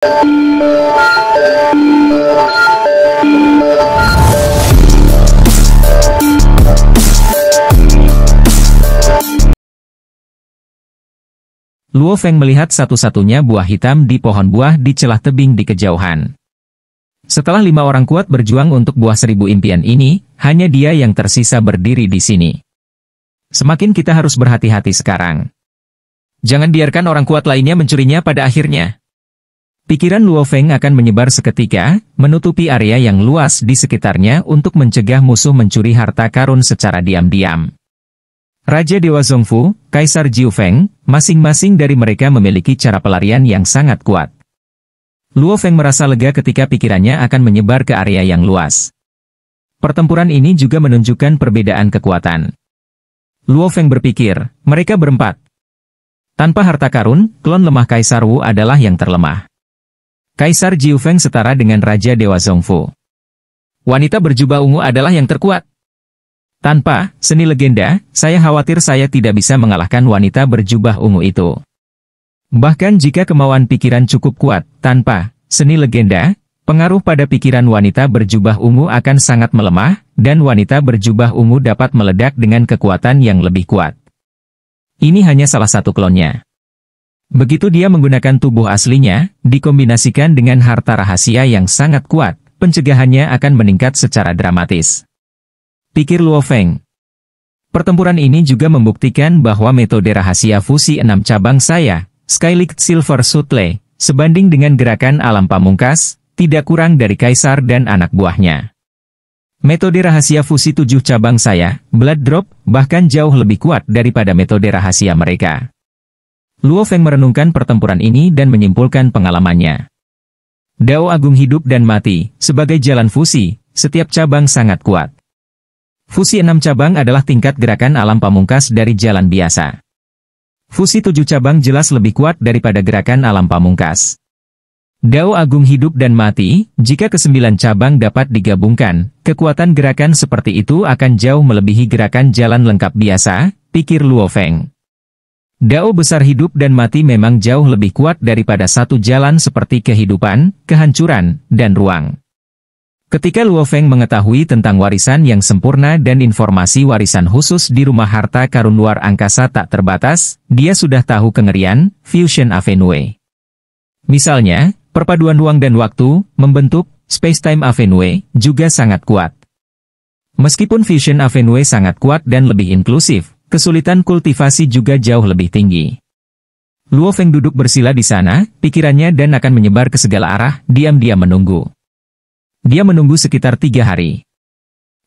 Luo Feng melihat satu-satunya buah hitam di pohon buah di celah tebing di kejauhan. Setelah 5 orang kuat berjuang untuk buah 1000 impian ini, hanya dia yang tersisa berdiri di sini. Semakin kita harus berhati-hati sekarang. Jangan biarkan orang kuat lainnya mencurinya pada akhirnya. Pikiran Luo Feng akan menyebar seketika, menutupi area yang luas di sekitarnya untuk mencegah musuh mencuri harta karun secara diam-diam. Raja Dewa Zongfu, Kaisar Jiu Feng, masing-masing dari mereka memiliki cara pelarian yang sangat kuat. Luo Feng merasa lega ketika pikirannya akan menyebar ke area yang luas. Pertempuran ini juga menunjukkan perbedaan kekuatan. Luo Feng berpikir, mereka berempat. Tanpa harta karun, klon lemah Kaisar Wu adalah yang terlemah. Kaisar Jiu Feng setara dengan Raja Dewa Zongfu. Wanita berjubah ungu adalah yang terkuat. Tanpa seni legenda, saya khawatir saya tidak bisa mengalahkan wanita berjubah ungu itu. Bahkan jika kemauan pikiran cukup kuat, tanpa seni legenda, pengaruh pada pikiran wanita berjubah ungu akan sangat melemah, dan wanita berjubah ungu dapat meledak dengan kekuatan yang lebih kuat. Ini hanya salah satu klonnya. Begitu dia menggunakan tubuh aslinya, dikombinasikan dengan harta rahasia yang sangat kuat, pencegahannya akan meningkat secara dramatis. Pikir Luo Feng. Pertempuran ini juga membuktikan bahwa metode rahasia fusi 6 cabang saya, Skylight Silver Sutle, sebanding dengan gerakan alam pamungkas, tidak kurang dari Kaisar dan anak buahnya. Metode rahasia fusi 7 cabang saya, Blood Drop, bahkan jauh lebih kuat daripada metode rahasia mereka. Luo Feng merenungkan pertempuran ini dan menyimpulkan pengalamannya. Dao Agung hidup dan mati, sebagai jalan fusi, setiap cabang sangat kuat. Fusi 6 cabang adalah tingkat gerakan alam pamungkas dari jalan biasa. Fusi 7 cabang jelas lebih kuat daripada gerakan alam pamungkas. Dao Agung hidup dan mati, jika ke-9 cabang dapat digabungkan, kekuatan gerakan seperti itu akan jauh melebihi gerakan jalan lengkap biasa, pikir Luo Feng. Dao besar hidup dan mati memang jauh lebih kuat daripada satu jalan seperti kehidupan, kehancuran, dan ruang. Ketika Luo Feng mengetahui tentang warisan yang sempurna dan informasi warisan khusus di rumah harta karun luar angkasa tak terbatas, dia sudah tahu kengerian Fusion Avenue. Misalnya, perpaduan ruang dan waktu, membentuk Space-Time Avenue, juga sangat kuat. Meskipun Fusion Avenue sangat kuat dan lebih inklusif, kesulitan kultivasi juga jauh lebih tinggi. Luo Feng duduk bersila di sana, pikirannya dan akan menyebar ke segala arah, diam-diam menunggu. Dia menunggu sekitar 3 hari.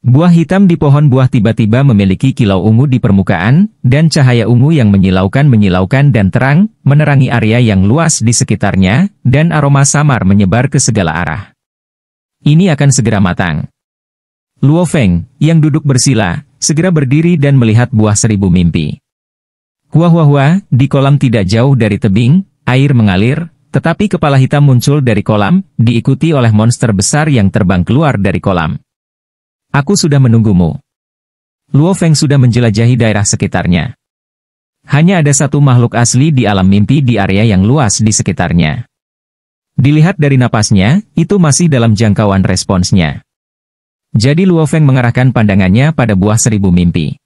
Buah hitam di pohon buah tiba-tiba memiliki kilau ungu di permukaan, dan cahaya ungu yang menyilaukan dan terang, menerangi area yang luas di sekitarnya, dan aroma samar menyebar ke segala arah. Ini akan segera matang. Luo Feng, yang duduk bersila, segera berdiri dan melihat buah 1000 mimpi. Wah, di kolam tidak jauh dari tebing, air mengalir, tetapi kepala hitam muncul dari kolam, diikuti oleh monster besar yang terbang keluar dari kolam. Aku sudah menunggumu. Luo Feng sudah menjelajahi daerah sekitarnya. Hanya ada satu makhluk asli di alam mimpi di area yang luas di sekitarnya. Dilihat dari napasnya, itu masih dalam jangkauan responsnya. Jadi Luo Feng mengarahkan pandangannya pada buah 1000 mimpi.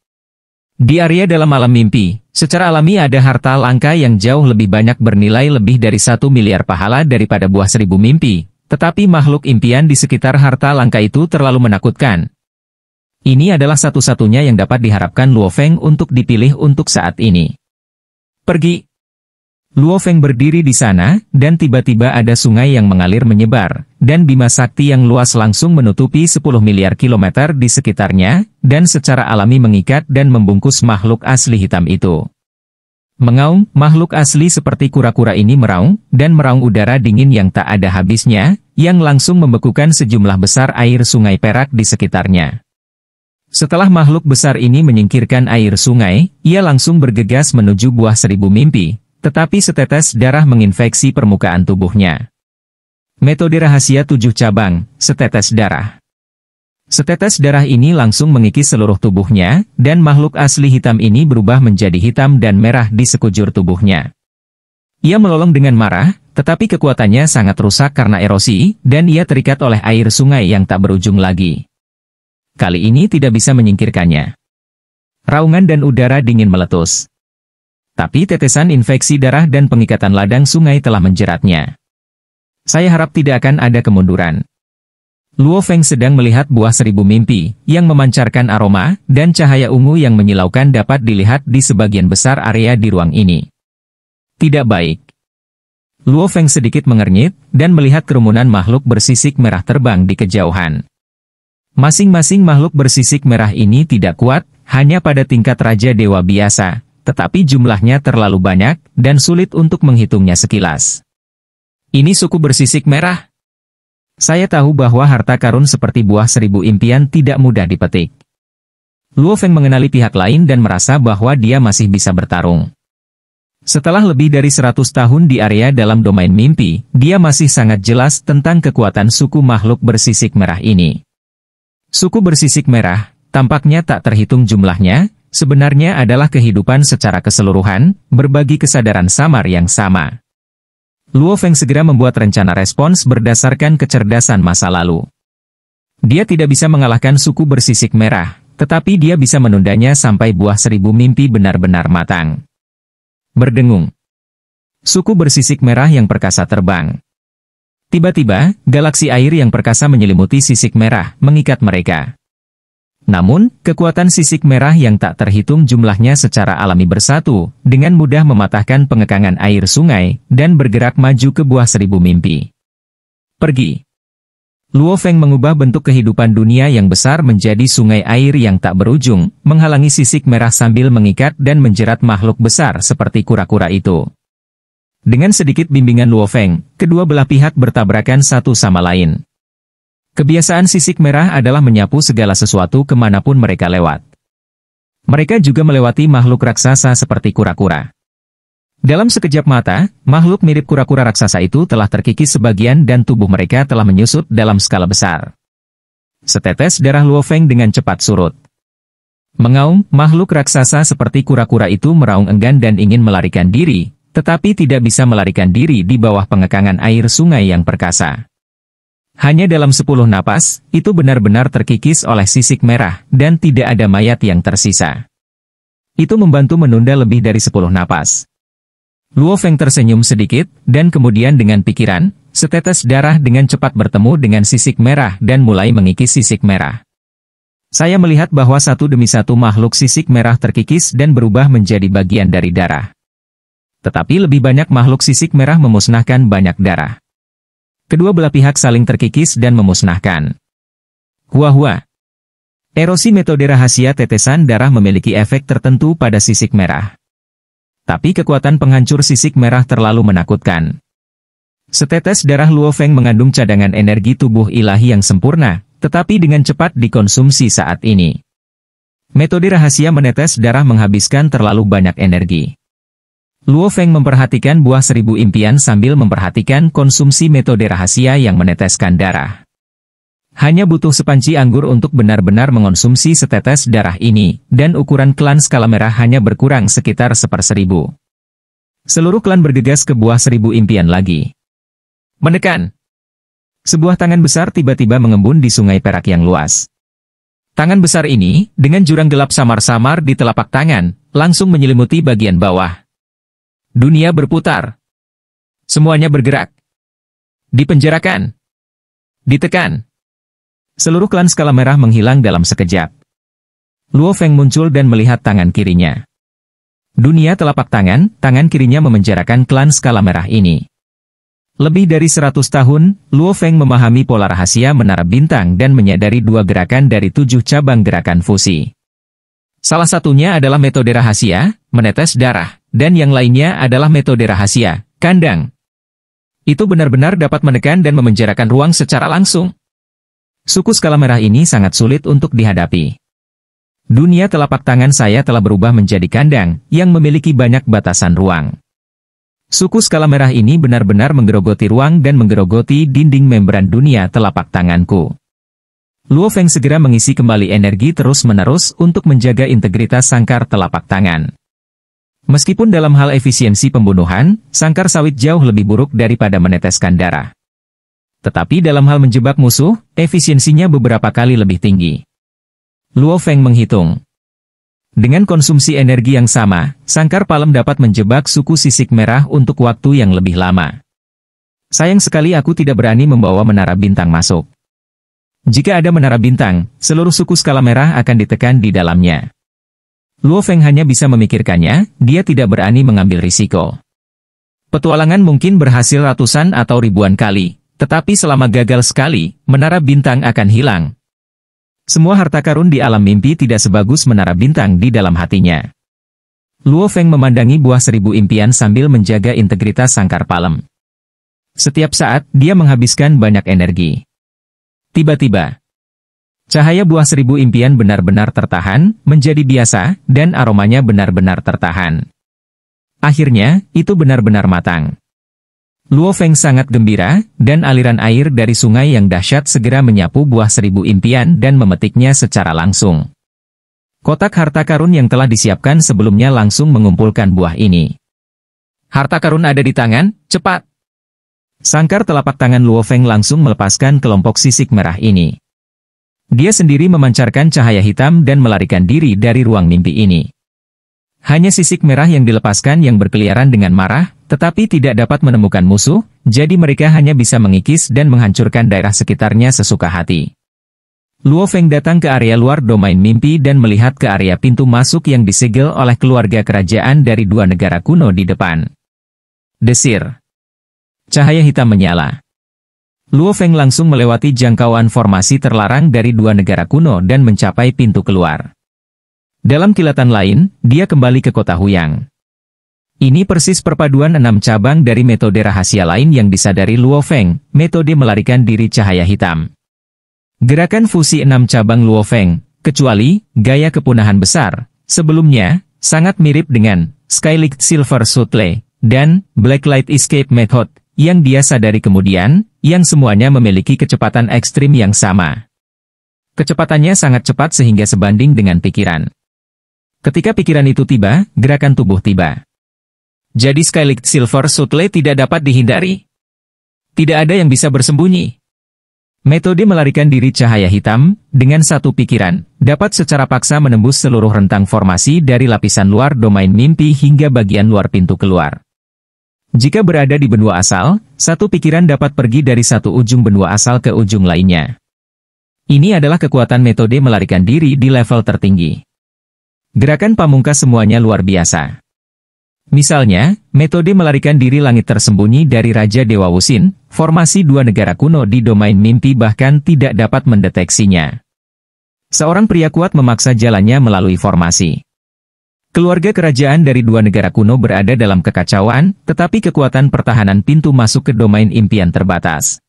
Di area dalam alam mimpi, secara alami ada harta langka yang jauh lebih banyak bernilai lebih dari 1 miliar pahala daripada buah 1000 mimpi, tetapi makhluk impian di sekitar harta langka itu terlalu menakutkan. Ini adalah satu-satunya yang dapat diharapkan Luo Feng untuk dipilih untuk saat ini. Pergi. Luo Feng berdiri di sana, dan tiba-tiba ada sungai yang mengalir menyebar, dan bima sakti yang luas langsung menutupi 10 miliar kilometer di sekitarnya, dan secara alami mengikat dan membungkus makhluk asli hitam itu. Mengaum, makhluk asli seperti kura-kura ini meraung, dan meraung udara dingin yang tak ada habisnya, yang langsung membekukan sejumlah besar air sungai perak di sekitarnya. Setelah makhluk besar ini menyingkirkan air sungai, ia langsung bergegas menuju buah 1000 mimpi. Tetapi setetes darah menginfeksi permukaan tubuhnya. Metode rahasia 7 cabang, setetes darah. Setetes darah ini langsung mengikis seluruh tubuhnya, dan makhluk asli hitam ini berubah menjadi hitam dan merah di sekujur tubuhnya. Ia melolong dengan marah, tetapi kekuatannya sangat rusak karena erosi, dan ia terikat oleh air sungai yang tak berujung lagi. Kali ini tidak bisa menyingkirkannya. Raungan dan udara dingin meletus. Tapi tetesan infeksi darah dan pengikatan ladang sungai telah menjeratnya. Saya harap tidak akan ada kemunduran. Luo Feng sedang melihat buah seribu mimpi, yang memancarkan aroma, dan cahaya ungu yang menyilaukan dapat dilihat di sebagian besar area di ruang ini. Tidak baik. Luo Feng sedikit mengernyit, dan melihat kerumunan makhluk bersisik merah terbang di kejauhan. Masing-masing makhluk bersisik merah ini tidak kuat, hanya pada tingkat Raja Dewa biasa, tetapi jumlahnya terlalu banyak, dan sulit untuk menghitungnya sekilas. Ini suku bersisik merah. Saya tahu bahwa harta karun seperti buah seribu impian tidak mudah dipetik. Luo Feng mengenali pihak lain dan merasa bahwa dia masih bisa bertarung. Setelah lebih dari 100 tahun di area dalam domain mimpi, dia masih sangat jelas tentang kekuatan suku makhluk bersisik merah ini. Suku bersisik merah, tampaknya tak terhitung jumlahnya, sebenarnya adalah kehidupan secara keseluruhan, berbagi kesadaran samar yang sama. Luo Feng segera membuat rencana respons berdasarkan kecerdasan masa lalu. Dia tidak bisa mengalahkan suku bersisik merah, tetapi dia bisa menundanya sampai buah seribu mimpi benar-benar matang. Berdengung. Suku bersisik merah yang perkasa terbang. Tiba-tiba, galaksi air yang perkasa menyelimuti sisik merah, mengikat mereka. Namun, kekuatan sisik merah yang tak terhitung jumlahnya secara alami bersatu, dengan mudah mematahkan pengekangan air sungai, dan bergerak maju ke buah seribu mimpi. Pergi. Luo Feng mengubah bentuk kehidupan dunia yang besar menjadi sungai air yang tak berujung, menghalangi sisik merah sambil mengikat dan menjerat makhluk besar seperti kura-kura itu. Dengan sedikit bimbingan Luo Feng, kedua belah pihak bertabrakan satu sama lain. Kebiasaan sisik merah adalah menyapu segala sesuatu kemanapun mereka lewat. Mereka juga melewati makhluk raksasa seperti kura-kura. Dalam sekejap mata, makhluk mirip kura-kura raksasa itu telah terkikis sebagian dan tubuh mereka telah menyusut dalam skala besar. Setetes darah Luo Feng dengan cepat surut. Mengaum, makhluk raksasa seperti kura-kura itu meraung enggan dan ingin melarikan diri, tetapi tidak bisa melarikan diri di bawah pengekangan air sungai yang perkasa. Hanya dalam 10 napas, itu benar-benar terkikis oleh sisik merah, dan tidak ada mayat yang tersisa. Itu membantu menunda lebih dari 10 napas. Luo Feng tersenyum sedikit, dan kemudian dengan pikiran, setetes darah dengan cepat bertemu dengan sisik merah dan mulai mengikis sisik merah. Saya melihat bahwa satu demi satu makhluk sisik merah terkikis dan berubah menjadi bagian dari darah. Tetapi lebih banyak makhluk sisik merah memusnahkan banyak darah. Kedua belah pihak saling terkikis dan memusnahkan. Hua-hua. Erosi metode rahasia tetesan darah memiliki efek tertentu pada sisik merah. Tapi kekuatan penghancur sisik merah terlalu menakutkan. Setetes darah Luo Feng mengandung cadangan energi tubuh ilahi yang sempurna, tetapi dengan cepat dikonsumsi saat ini. Metode rahasia menetes darah menghabiskan terlalu banyak energi. Luo Feng memperhatikan buah seribu impian sambil memperhatikan konsumsi metode rahasia yang meneteskan darah. Hanya butuh sepanci anggur untuk benar-benar mengonsumsi setetes darah ini, dan ukuran klan skala merah hanya berkurang sekitar 1/1000. Seluruh klan bergegas ke buah seribu impian lagi. Menekan. Sebuah tangan besar tiba-tiba mengembun di sungai perak yang luas. Tangan besar ini, dengan jurang gelap samar-samar di telapak tangan, langsung menyelimuti bagian bawah. Dunia berputar. Semuanya bergerak. Dipenjarakan. Ditekan. Seluruh klan skala merah menghilang dalam sekejap. Luo Feng muncul dan melihat tangan kirinya. Dunia telapak tangan kirinya memenjarakan klan skala merah ini. Lebih dari 100 tahun, Luo Feng memahami pola rahasia menara bintang dan menyadari 2 gerakan dari 7 cabang gerakan fusi. Salah satunya adalah metode rahasia, menetes darah, dan yang lainnya adalah metode rahasia, kandang. Itu benar-benar dapat menekan dan memenjarakan ruang secara langsung. Suku skala merah ini sangat sulit untuk dihadapi. Dunia telapak tangan saya telah berubah menjadi kandang, yang memiliki banyak batasan ruang. Suku skala merah ini benar-benar menggerogoti ruang dan menggerogoti dinding membran dunia telapak tanganku. Luo Feng segera mengisi kembali energi terus-menerus untuk menjaga integritas sangkar telapak tangan. Meskipun dalam hal efisiensi pembunuhan, sangkar sawit jauh lebih buruk daripada meneteskan darah. Tetapi dalam hal menjebak musuh, efisiensinya beberapa kali lebih tinggi. Luo Feng menghitung. Dengan konsumsi energi yang sama, sangkar palem dapat menjebak suku sisik merah untuk waktu yang lebih lama. Sayang sekali aku tidak berani membawa menara bintang masuk. Jika ada menara bintang, seluruh suku skala merah akan ditekan di dalamnya. Luo Feng hanya bisa memikirkannya, dia tidak berani mengambil risiko. Petualangan mungkin berhasil ratusan atau ribuan kali, tetapi selama gagal sekali, menara bintang akan hilang. Semua harta karun di alam mimpi tidak sebagus menara bintang di dalam hatinya. Luo Feng memandangi buah 1000 impian sambil menjaga integritas sangkar palem. Setiap saat, dia menghabiskan banyak energi. Tiba-tiba, cahaya buah 1000 impian benar-benar tertahan, menjadi biasa, dan aromanya benar-benar tertahan. Akhirnya, itu benar-benar matang. Luo Feng sangat gembira, dan aliran air dari sungai yang dahsyat segera menyapu buah 1000 impian dan memetiknya secara langsung. Kotak harta karun yang telah disiapkan sebelumnya langsung mengumpulkan buah ini. Harta karun ada di tangan, cepat! Sangkar telapak tangan Luo Feng langsung melepaskan kelompok sisik merah ini. Dia sendiri memancarkan cahaya hitam dan melarikan diri dari ruang mimpi ini. Hanya sisik merah yang dilepaskan yang berkeliaran dengan marah, tetapi tidak dapat menemukan musuh, jadi mereka hanya bisa mengikis dan menghancurkan daerah sekitarnya sesuka hati. Luo Feng datang ke area luar domain mimpi dan melihat ke area pintu masuk yang disegel oleh keluarga kerajaan dari 2 negara kuno di depan. Desir. Cahaya hitam menyala. Luo Feng langsung melewati jangkauan formasi terlarang dari 2 negara kuno dan mencapai pintu keluar. Dalam kilatan lain, dia kembali ke kota Huyang. Ini persis perpaduan 6 cabang dari metode rahasia lain yang disadari Luo Feng, metode melarikan diri cahaya hitam. Gerakan fusi 6 cabang Luo Feng, kecuali gaya kepunahan besar, sebelumnya, sangat mirip dengan Skylight Silver Sutle dan Blacklight Escape Method, yang dia sadari kemudian, yang semuanya memiliki kecepatan ekstrim yang sama. Kecepatannya sangat cepat sehingga sebanding dengan pikiran. Ketika pikiran itu tiba, gerakan tubuh tiba. Jadi Skylight Silver Sutle tidak dapat dihindari. Tidak ada yang bisa bersembunyi. Metode melarikan diri cahaya hitam, dengan satu pikiran, dapat secara paksa menembus seluruh rentang formasi dari lapisan luar domain mimpi hingga bagian luar pintu keluar. Jika berada di benua asal, satu pikiran dapat pergi dari satu ujung benua asal ke ujung lainnya. Ini adalah kekuatan metode melarikan diri di level tertinggi. Gerakan pamungkas semuanya luar biasa. Misalnya, metode melarikan diri langit tersembunyi dari Raja Dewa Wusin, formasi 2 negara kuno di domain mimpi bahkan tidak dapat mendeteksinya. Seorang pria kuat memaksa jalannya melalui formasi. Keluarga kerajaan dari 2 negara kuno berada dalam kekacauan, tetapi kekuatan pertahanan pintu masuk ke domain impian terbatas.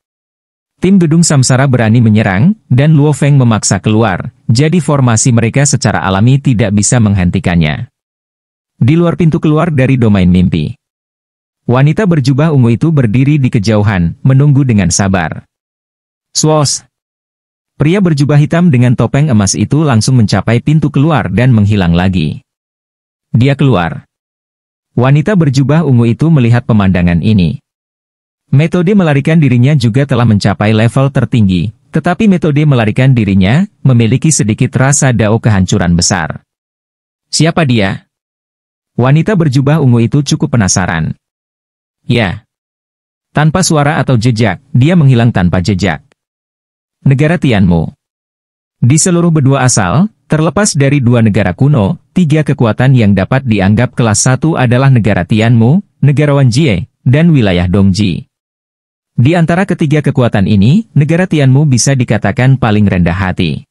Tim gedung samsara berani menyerang, dan Luo Feng memaksa keluar, jadi formasi mereka secara alami tidak bisa menghentikannya. Di luar pintu keluar dari domain mimpi, wanita berjubah ungu itu berdiri di kejauhan, menunggu dengan sabar. Swos! Pria berjubah hitam dengan topeng emas itu langsung mencapai pintu keluar dan menghilang lagi. Dia keluar. Wanita berjubah ungu itu melihat pemandangan ini. Metode melarikan dirinya juga telah mencapai level tertinggi, tetapi metode melarikan dirinya memiliki sedikit rasa dao kehancuran besar. Siapa dia? Wanita berjubah ungu itu cukup penasaran. Ya. Tanpa suara atau jejak, dia menghilang tanpa jejak. Negara Tianmu. Di seluruh benua asal, terlepas dari 2 negara kuno, 3 kekuatan yang dapat dianggap kelas 1 adalah negara Tianmu, negara Wanjie, dan wilayah Dongji. Di antara ketiga kekuatan ini, negara Tianmu bisa dikatakan paling rendah hati.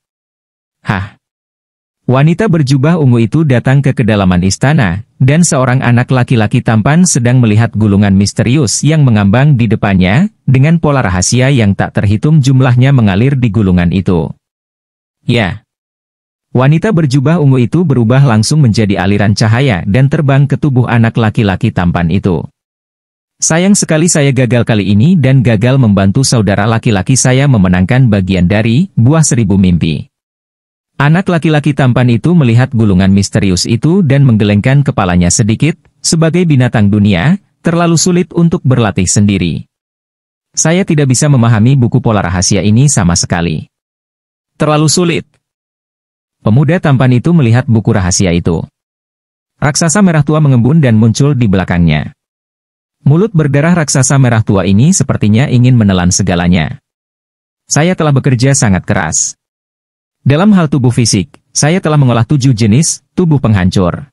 Hah? Wanita berjubah ungu itu datang ke kedalaman istana, dan seorang anak laki-laki tampan sedang melihat gulungan misterius yang mengambang di depannya, dengan pola rahasia yang tak terhitung jumlahnya mengalir di gulungan itu. Ya. Wanita berjubah ungu itu berubah langsung menjadi aliran cahaya dan terbang ke tubuh anak laki-laki tampan itu. Sayang sekali saya gagal kali ini dan gagal membantu saudara laki-laki saya memenangkan bagian dari buah 1000 mimpi. Anak laki-laki tampan itu melihat gulungan misterius itu dan menggelengkan kepalanya sedikit. Sebagai binatang dunia, terlalu sulit untuk berlatih sendiri. Saya tidak bisa memahami buku pola rahasia ini sama sekali. Terlalu sulit. Pemuda tampan itu melihat buku rahasia itu. Raksasa merah tua mengembun dan muncul di belakangnya. Mulut berdarah raksasa merah tua ini sepertinya ingin menelan segalanya. Saya telah bekerja sangat keras. Dalam hal tubuh fisik, saya telah mengolah 7 jenis tubuh penghancur.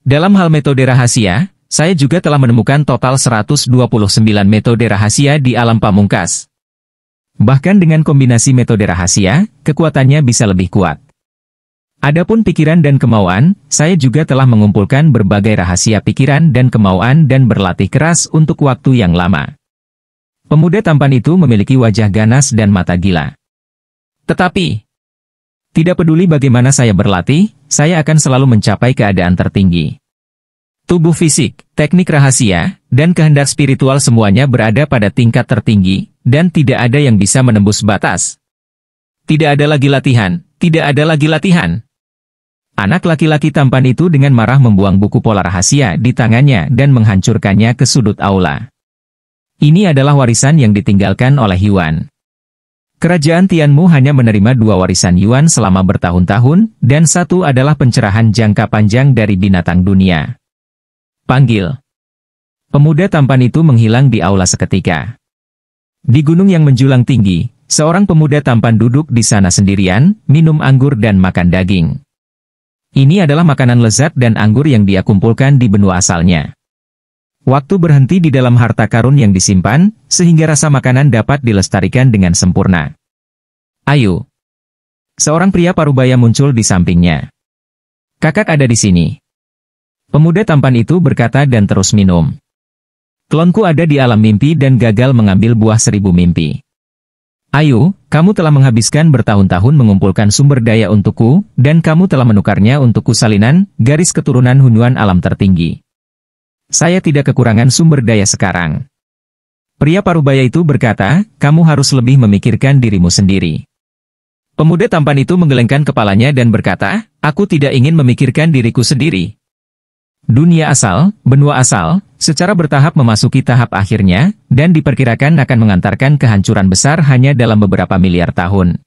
Dalam hal metode rahasia, saya juga telah menemukan total 129 metode rahasia di alam pamungkas. Bahkan dengan kombinasi metode rahasia, kekuatannya bisa lebih kuat. Adapun pikiran dan kemauan, saya juga telah mengumpulkan berbagai rahasia pikiran dan kemauan dan berlatih keras untuk waktu yang lama. Pemuda tampan itu memiliki wajah ganas dan mata gila. Tetapi, tidak peduli bagaimana saya berlatih, saya akan selalu mencapai keadaan tertinggi. Tubuh fisik, teknik rahasia, dan kehendak spiritual semuanya berada pada tingkat tertinggi, dan tidak ada yang bisa menembus batas. Tidak ada lagi latihan, tidak ada lagi latihan. Anak laki-laki tampan itu dengan marah membuang buku pola rahasia di tangannya dan menghancurkannya ke sudut aula. Ini adalah warisan yang ditinggalkan oleh Yuan. Kerajaan Tianmu hanya menerima 2 warisan Yuan selama bertahun-tahun, dan 1 adalah pencerahan jangka panjang dari binatang dunia. Panggil. Pemuda tampan itu menghilang di aula seketika. Di gunung yang menjulang tinggi, seorang pemuda tampan duduk di sana sendirian, minum anggur dan makan daging. Ini adalah makanan lezat dan anggur yang dia kumpulkan di benua asalnya. Waktu berhenti di dalam harta karun yang disimpan, sehingga rasa makanan dapat dilestarikan dengan sempurna. Ayo. Seorang pria parubaya muncul di sampingnya. Kakak ada di sini. Pemuda tampan itu berkata dan terus minum. Klonku ada di alam mimpi dan gagal mengambil buah 1000 mimpi. Ayo, kamu telah menghabiskan bertahun-tahun mengumpulkan sumber daya untukku, dan kamu telah menukarnya untukku salinan, garis keturunan Hunyuan alam tertinggi. Saya tidak kekurangan sumber daya sekarang. Pria parubaya itu berkata, kamu harus lebih memikirkan dirimu sendiri. Pemuda tampan itu menggelengkan kepalanya dan berkata, aku tidak ingin memikirkan diriku sendiri. Dunia asal, benua asal, secara bertahap memasuki tahap akhirnya, dan diperkirakan akan mengantarkan kehancuran besar hanya dalam beberapa miliar tahun.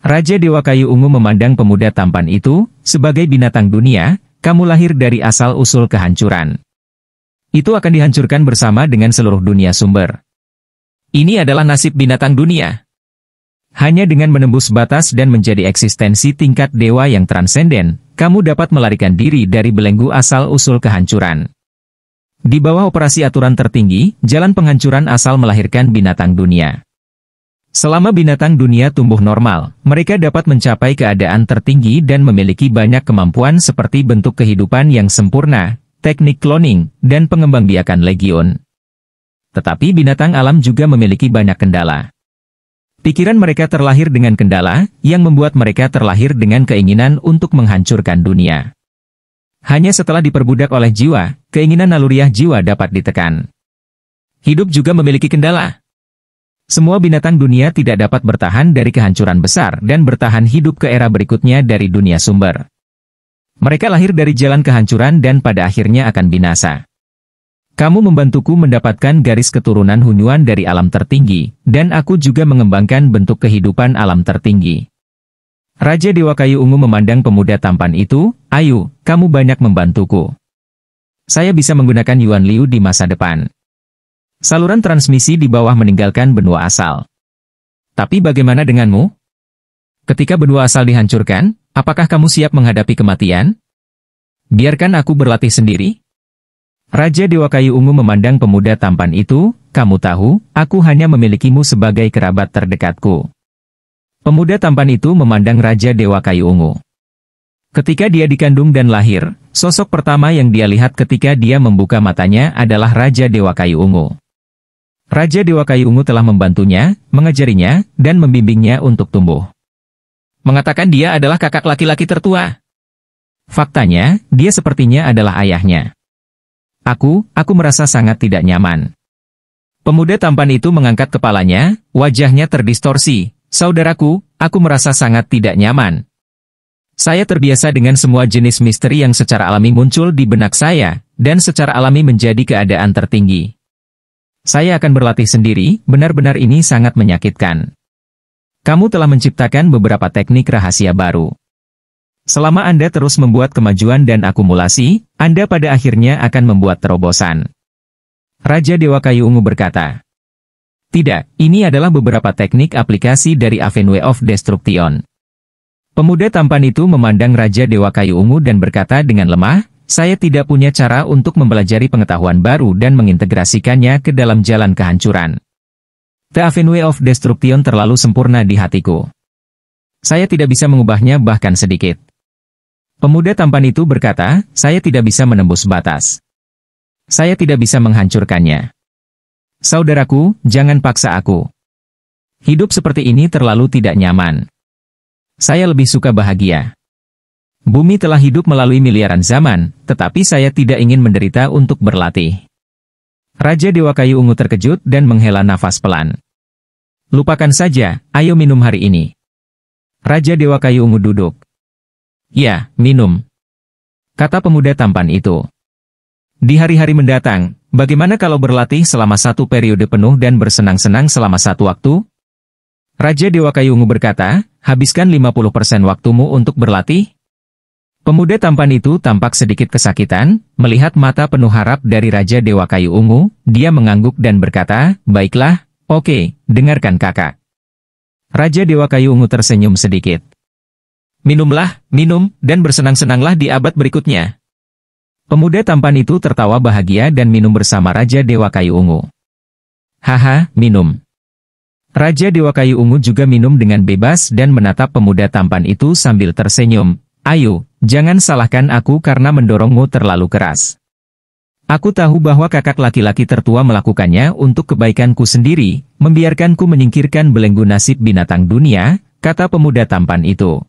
Raja Dewa Kayu Ungu memandang pemuda tampan itu, sebagai binatang dunia, kamu lahir dari asal-usul kehancuran. Itu akan dihancurkan bersama dengan seluruh dunia sumber. Ini adalah nasib binatang dunia. Hanya dengan menembus batas dan menjadi eksistensi tingkat dewa yang transenden, kamu dapat melarikan diri dari belenggu asal-usul kehancuran. Di bawah operasi aturan tertinggi, jalan penghancuran asal melahirkan binatang dunia. Selama binatang dunia tumbuh normal, mereka dapat mencapai keadaan tertinggi dan memiliki banyak kemampuan seperti bentuk kehidupan yang sempurna, teknik cloning, dan pengembangbiakan legion. Tetapi binatang alam juga memiliki banyak kendala. Pikiran mereka terlahir dengan kendala, yang membuat mereka terlahir dengan keinginan untuk menghancurkan dunia. Hanya setelah diperbudak oleh jiwa, keinginan naluriah jiwa dapat ditekan. Hidup juga memiliki kendala. Semua binatang dunia tidak dapat bertahan dari kehancuran besar dan bertahan hidup ke era berikutnya dari dunia sumber. Mereka lahir dari jalan kehancuran dan pada akhirnya akan binasa. Kamu membantuku mendapatkan garis keturunan Hunyuan dari alam tertinggi, dan aku juga mengembangkan bentuk kehidupan alam tertinggi. Raja Dewa Kayu Ungu memandang pemuda tampan itu, ayo, kamu banyak membantuku. Saya bisa menggunakan Yuan Liu di masa depan. Saluran transmisi di bawah meninggalkan benua asal. Tapi bagaimana denganmu? Ketika benua asal dihancurkan, apakah kamu siap menghadapi kematian? Biarkan aku berlatih sendiri. Raja Dewa Kayu Ungu memandang pemuda tampan itu, kamu tahu, aku hanya memilikimu sebagai kerabat terdekatku. Pemuda tampan itu memandang Raja Dewa Kayu Ungu. Ketika dia dikandung dan lahir, sosok pertama yang dia lihat ketika dia membuka matanya adalah Raja Dewa Kayu Ungu. Raja Dewa Kayu Ungu telah membantunya, mengajarinya, dan membimbingnya untuk tumbuh. Mengatakan dia adalah kakak laki-laki tertua. Faktanya, dia sepertinya adalah ayahnya. Aku merasa sangat tidak nyaman. Pemuda tampan itu mengangkat kepalanya, wajahnya terdistorsi. Saudaraku, aku merasa sangat tidak nyaman. Saya terbiasa dengan semua jenis misteri yang secara alami muncul di benak saya, dan secara alami menjadi keadaan tertinggi. Saya akan berlatih sendiri, benar-benar ini sangat menyakitkan. Kamu telah menciptakan beberapa teknik rahasia baru. Selama Anda terus membuat kemajuan dan akumulasi, Anda pada akhirnya akan membuat terobosan. Raja Dewa Kayu Ungu berkata, "Tidak, ini adalah beberapa teknik aplikasi dari Avenue of Destruction." Pemuda tampan itu memandang Raja Dewa Kayu Ungu dan berkata dengan lemah, "Saya tidak punya cara untuk mempelajari pengetahuan baru dan mengintegrasikannya ke dalam jalan kehancuran. The Avenue of Destruction terlalu sempurna di hatiku. Saya tidak bisa mengubahnya bahkan sedikit." Pemuda tampan itu berkata, "Saya tidak bisa menembus batas. Saya tidak bisa menghancurkannya. Saudaraku, jangan paksa aku. Hidup seperti ini terlalu tidak nyaman. Saya lebih suka bahagia. Bumi telah hidup melalui miliaran zaman, tetapi saya tidak ingin menderita untuk berlatih." Raja Dewa Kayu Ungu terkejut dan menghela nafas pelan. "Lupakan saja, ayo minum hari ini." Raja Dewa Kayu Ungu duduk. "Ya, minum," kata pemuda tampan itu. "Di hari-hari mendatang, bagaimana kalau berlatih selama satu periode penuh dan bersenang-senang selama satu waktu?" Raja Dewa Kayu Ungu berkata, "Habiskan 50% waktumu untuk berlatih?" Pemuda tampan itu tampak sedikit kesakitan, melihat mata penuh harap dari Raja Dewa Kayu Ungu, dia mengangguk dan berkata, "Baiklah, oke, dengarkan kakak." Raja Dewa Kayu Ungu tersenyum sedikit. "Minumlah, minum, dan bersenang-senanglah di abad berikutnya." Pemuda tampan itu tertawa bahagia dan minum bersama Raja Dewa Kayu Ungu. "Haha, minum." Raja Dewa Kayu Ungu juga minum dengan bebas dan menatap pemuda tampan itu sambil tersenyum. "Ayo, jangan salahkan aku karena mendorongmu terlalu keras. Aku tahu bahwa kakak laki-laki tertua melakukannya untuk kebaikanku sendiri, membiarkanku menyingkirkan belenggu nasib binatang dunia," kata pemuda tampan itu.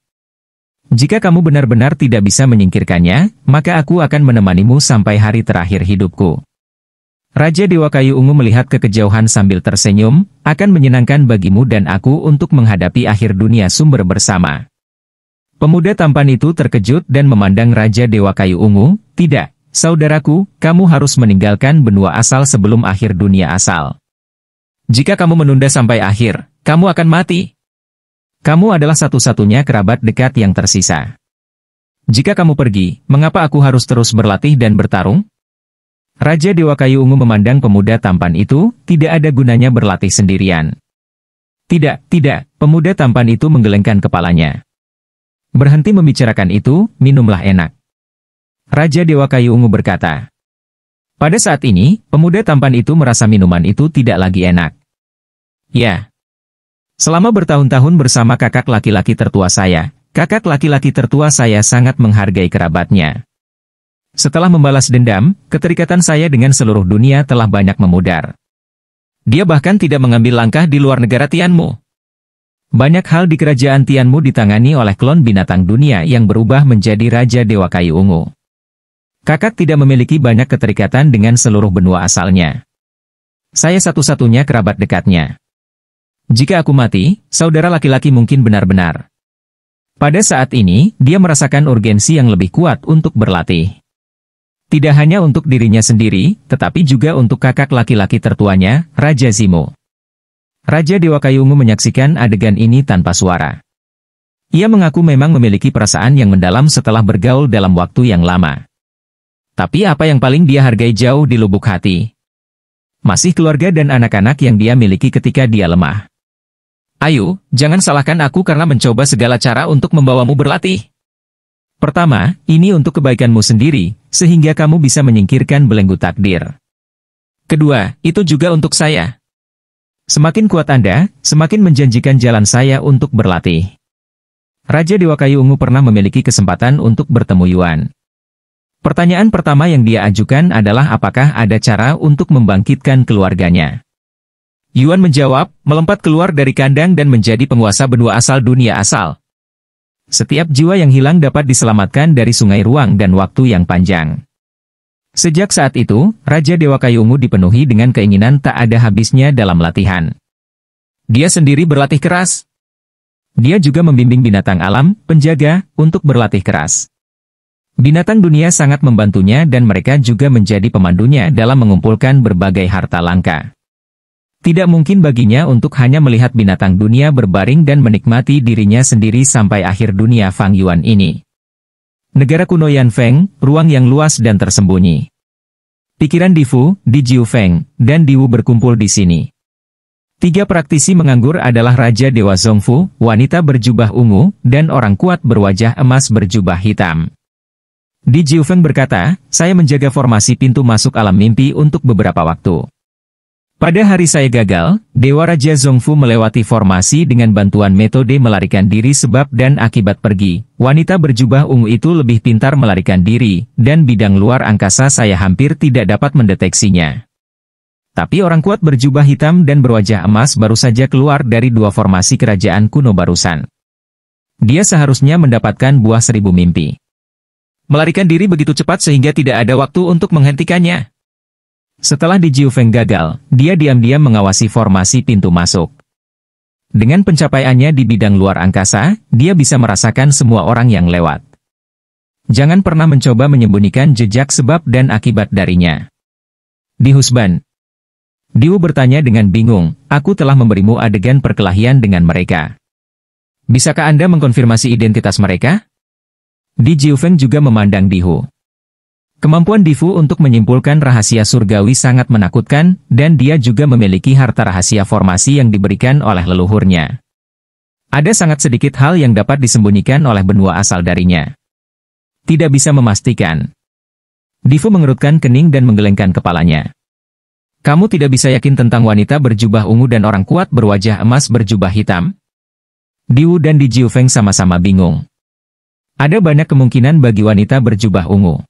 "Jika kamu benar-benar tidak bisa menyingkirkannya, maka aku akan menemanimu sampai hari terakhir hidupku." Raja Dewa Kayu Ungu melihat ke kejauhan sambil tersenyum, "Akan menyenangkan bagimu dan aku untuk menghadapi akhir dunia sumber bersama." Pemuda tampan itu terkejut dan memandang Raja Dewa Kayu Ungu, "Tidak, saudaraku, kamu harus meninggalkan benua asal sebelum akhir dunia asal. Jika kamu menunda sampai akhir, kamu akan mati. Kamu adalah satu-satunya kerabat dekat yang tersisa. Jika kamu pergi, mengapa aku harus terus berlatih dan bertarung?" Raja Dewa Kayu Ungu memandang pemuda tampan itu, tidak ada gunanya berlatih sendirian. "Tidak, tidak," pemuda tampan itu menggelengkan kepalanya. "Berhenti membicarakan itu, minumlah enak." Raja Dewa Kayu Ungu berkata. Pada saat ini, pemuda tampan itu merasa minuman itu tidak lagi enak. "Ya. Selama bertahun-tahun bersama kakak laki-laki tertua saya, kakak laki-laki tertua saya sangat menghargai kerabatnya. Setelah membalas dendam, keterikatan saya dengan seluruh dunia telah banyak memudar. Dia bahkan tidak mengambil langkah di luar negara Tianmu. Banyak hal di kerajaan Tianmu ditangani oleh klon binatang dunia yang berubah menjadi Raja Dewa Kayu Ungu. Kakak tidak memiliki banyak keterikatan dengan seluruh benua asalnya. Saya satu-satunya kerabat dekatnya. Jika aku mati, saudara laki-laki mungkin benar-benar." Pada saat ini, dia merasakan urgensi yang lebih kuat untuk berlatih. Tidak hanya untuk dirinya sendiri, tetapi juga untuk kakak laki-laki tertuanya, Raja Zimo. Raja Dewa Kayu Ungu menyaksikan adegan ini tanpa suara. Ia mengaku memang memiliki perasaan yang mendalam setelah bergaul dalam waktu yang lama. Tapi apa yang paling dia hargai jauh di lubuk hati? Masih keluarga dan anak-anak yang dia miliki ketika dia lemah. "Ayo, jangan salahkan aku karena mencoba segala cara untuk membawamu berlatih. Pertama, ini untuk kebaikanmu sendiri, sehingga kamu bisa menyingkirkan belenggu takdir. Kedua, itu juga untuk saya. Semakin kuat Anda, semakin menjanjikan jalan saya untuk berlatih." Raja Dewa Kayu Ungu pernah memiliki kesempatan untuk bertemu Yuan. Pertanyaan pertama yang dia ajukan adalah apakah ada cara untuk membangkitkan keluarganya. Yuan menjawab, melompat keluar dari kandang dan menjadi penguasa benua asal dunia asal. Setiap jiwa yang hilang dapat diselamatkan dari sungai ruang dan waktu yang panjang. Sejak saat itu, Raja Dewa Kayu Ungu dipenuhi dengan keinginan tak ada habisnya dalam latihan. Dia sendiri berlatih keras. Dia juga membimbing binatang alam, penjaga, untuk berlatih keras. Binatang dunia sangat membantunya dan mereka juga menjadi pemandunya dalam mengumpulkan berbagai harta langka. Tidak mungkin baginya untuk hanya melihat binatang dunia berbaring dan menikmati dirinya sendiri sampai akhir dunia Fang Yuan ini. Negara kuno Yanfeng, ruang yang luas dan tersembunyi. Pikiran Difu, Di Jiufeng, dan Diwu berkumpul di sini. 3 praktisi menganggur adalah Raja Dewa Zongfu, wanita berjubah ungu, dan orang kuat berwajah emas berjubah hitam. Di Jiufeng berkata, saya menjaga formasi pintu masuk alam mimpi untuk beberapa waktu. Pada hari saya gagal, Dewa Raja Zongfu melewati formasi dengan bantuan metode melarikan diri sebab dan akibat pergi. Wanita berjubah ungu itu lebih pintar melarikan diri, dan bidang luar angkasa saya hampir tidak dapat mendeteksinya. Tapi orang kuat berjubah hitam dan berwajah emas baru saja keluar dari 2 formasi kerajaan kuno barusan. Dia seharusnya mendapatkan buah 1000 mimpi. Melarikan diri begitu cepat sehingga tidak ada waktu untuk menghentikannya. Setelah Di Jiufeng gagal, dia diam-diam mengawasi formasi pintu masuk. Dengan pencapaiannya di bidang luar angkasa, dia bisa merasakan semua orang yang lewat. Jangan pernah mencoba menyembunyikan jejak sebab dan akibat darinya. Di Husban, Diwu bertanya dengan bingung, aku telah memberimu adegan perkelahian dengan mereka. Bisakah Anda mengkonfirmasi identitas mereka? Di Jiufeng juga memandang Dihu. Kemampuan Difu untuk menyimpulkan rahasia surgawi sangat menakutkan, dan dia juga memiliki harta rahasia formasi yang diberikan oleh leluhurnya. Ada sangat sedikit hal yang dapat disembunyikan oleh benua asal darinya. Tidak bisa memastikan. Difu mengerutkan kening dan menggelengkan kepalanya. Kamu tidak bisa yakin tentang wanita berjubah ungu dan orang kuat berwajah emas berjubah hitam? Diwu dan Di Jiufeng sama-sama bingung. Ada banyak kemungkinan bagi wanita berjubah ungu.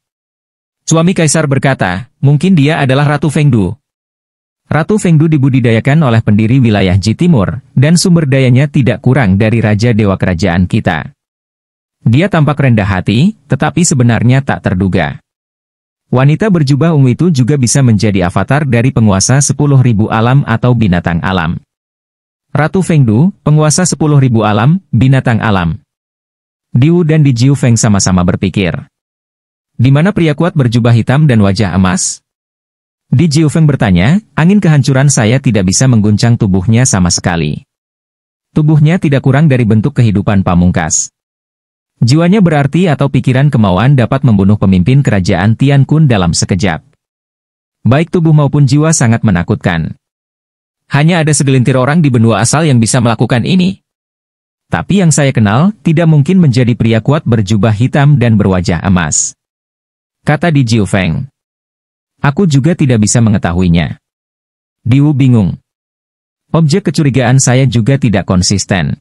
Suami kaisar berkata, mungkin dia adalah Ratu Fengdu. Ratu Fengdu dibudidayakan oleh pendiri wilayah Ji Timur, dan sumber dayanya tidak kurang dari Raja Dewa Kerajaan kita. Dia tampak rendah hati, tetapi sebenarnya tak terduga. Wanita berjubah ungu itu juga bisa menjadi avatar dari penguasa 10.000 alam atau binatang alam. Ratu Fengdu, penguasa 10.000 alam, binatang alam. Diwu dan Di Jiufeng sama-sama berpikir. Di mana pria kuat berjubah hitam dan wajah emas? Di Jiufeng bertanya, angin kehancuran saya tidak bisa mengguncang tubuhnya sama sekali. Tubuhnya tidak kurang dari bentuk kehidupan pamungkas. Jiwanya berarti atau pikiran kemauan dapat membunuh pemimpin kerajaan Tian Kun dalam sekejap. Baik tubuh maupun jiwa sangat menakutkan. Hanya ada segelintir orang di benua asal yang bisa melakukan ini. Tapi yang saya kenal, tidak mungkin menjadi pria kuat berjubah hitam dan berwajah emas. Kata Di Jiufeng. Aku juga tidak bisa mengetahuinya. Diwu bingung. Objek kecurigaan saya juga tidak konsisten.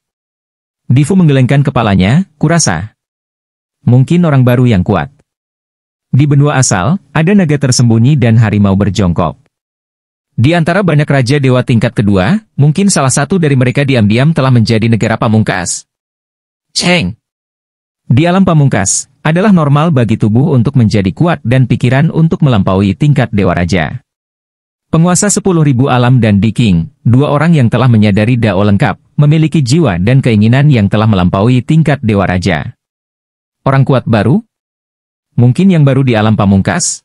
Difu menggelengkan kepalanya, kurasa. Mungkin orang baru yang kuat. Di benua asal, ada naga tersembunyi dan harimau berjongkok. Di antara banyak raja dewa tingkat kedua, mungkin salah satu dari mereka diam-diam telah menjadi negara pamungkas. Cheng. Di alam pamungkas, adalah normal bagi tubuh untuk menjadi kuat dan pikiran untuk melampaui tingkat dewa raja. Penguasa 10.000 alam dan Di King, 2 orang yang telah menyadari Dao lengkap, memiliki jiwa dan keinginan yang telah melampaui tingkat dewa raja. Orang kuat baru? Mungkin yang baru di alam pamungkas?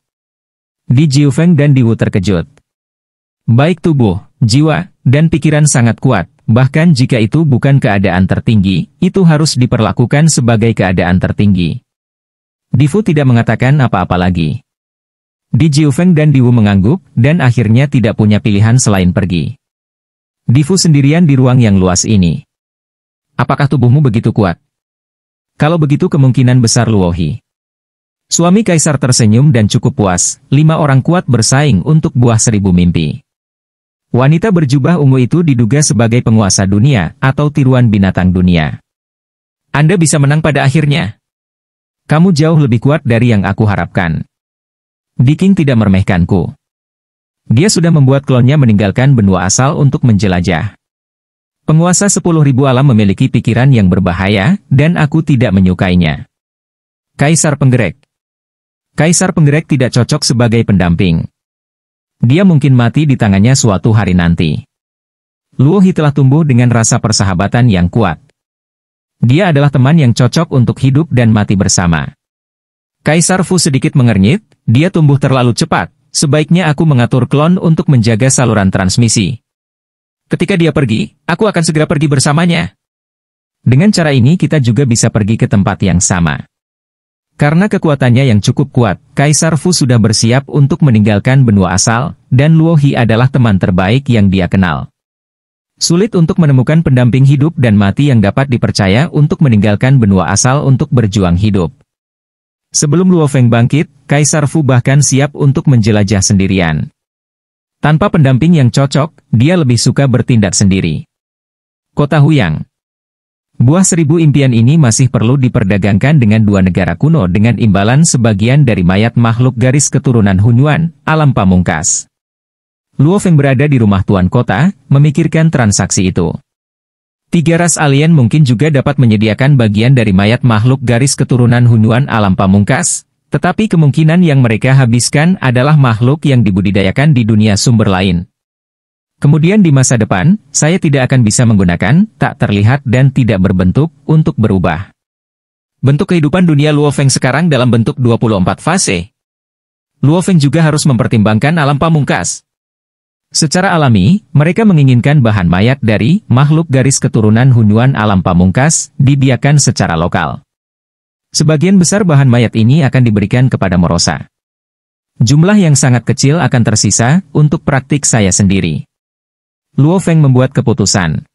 Di Jiufeng dan Diwu terkejut. Baik tubuh, jiwa, dan pikiran sangat kuat, bahkan jika itu bukan keadaan tertinggi, itu harus diperlakukan sebagai keadaan tertinggi. Difu tidak mengatakan apa-apa lagi. Di Jiufeng dan Diwu mengangguk, dan akhirnya tidak punya pilihan selain pergi. Difu sendirian di ruang yang luas ini. Apakah tubuhmu begitu kuat? Kalau begitu kemungkinan besar Luohi. Suami kaisar tersenyum dan cukup puas, 5 orang kuat bersaing untuk buah 1000 mimpi. Wanita berjubah ungu itu diduga sebagai penguasa dunia, atau tiruan binatang dunia. Anda bisa menang pada akhirnya. Kamu jauh lebih kuat dari yang aku harapkan. Di King tidak meremehkanku. Dia sudah membuat klonnya meninggalkan benua asal untuk menjelajah. Penguasa 10.000 alam memiliki pikiran yang berbahaya, dan aku tidak menyukainya. Kaisar Penggerak. Kaisar Penggerak tidak cocok sebagai pendamping. Dia mungkin mati di tangannya suatu hari nanti. Luohi telah tumbuh dengan rasa persahabatan yang kuat. Dia adalah teman yang cocok untuk hidup dan mati bersama. Kaisar Fu sedikit mengernyit, dia tumbuh terlalu cepat, sebaiknya aku mengatur klon untuk menjaga saluran transmisi. Ketika dia pergi, aku akan segera pergi bersamanya. Dengan cara ini kita juga bisa pergi ke tempat yang sama. Karena kekuatannya yang cukup kuat, Kaisar Fu sudah bersiap untuk meninggalkan benua asal, dan Luo He adalah teman terbaik yang dia kenal. Sulit untuk menemukan pendamping hidup dan mati yang dapat dipercaya untuk meninggalkan benua asal untuk berjuang hidup. Sebelum Luo Feng bangkit, Kaisar Fu bahkan siap untuk menjelajah sendirian. Tanpa pendamping yang cocok, dia lebih suka bertindak sendiri. Kota Huyang. Buah 1000 impian ini masih perlu diperdagangkan dengan dua negara kuno dengan imbalan sebagian dari mayat makhluk garis keturunan Hunyuan, alam pamungkas. Luo Feng berada di rumah tuan kota, memikirkan transaksi itu. 3 ras alien mungkin juga dapat menyediakan bagian dari mayat makhluk garis keturunan Hunyuan alam pamungkas, tetapi kemungkinan yang mereka habiskan adalah makhluk yang dibudidayakan di dunia sumber lain. Kemudian di masa depan, saya tidak akan bisa menggunakan, tak terlihat dan tidak berbentuk, untuk berubah. Bentuk kehidupan dunia Luo Feng sekarang dalam bentuk 24 fase. Luo Feng juga harus mempertimbangkan alam pamungkas. Secara alami, mereka menginginkan bahan mayat dari makhluk garis keturunan Hunyuan alam pamungkas, dibiarkan secara lokal. Sebagian besar bahan mayat ini akan diberikan kepada Morosa. Jumlah yang sangat kecil akan tersisa, untuk praktik saya sendiri. Luo Feng membuat keputusan.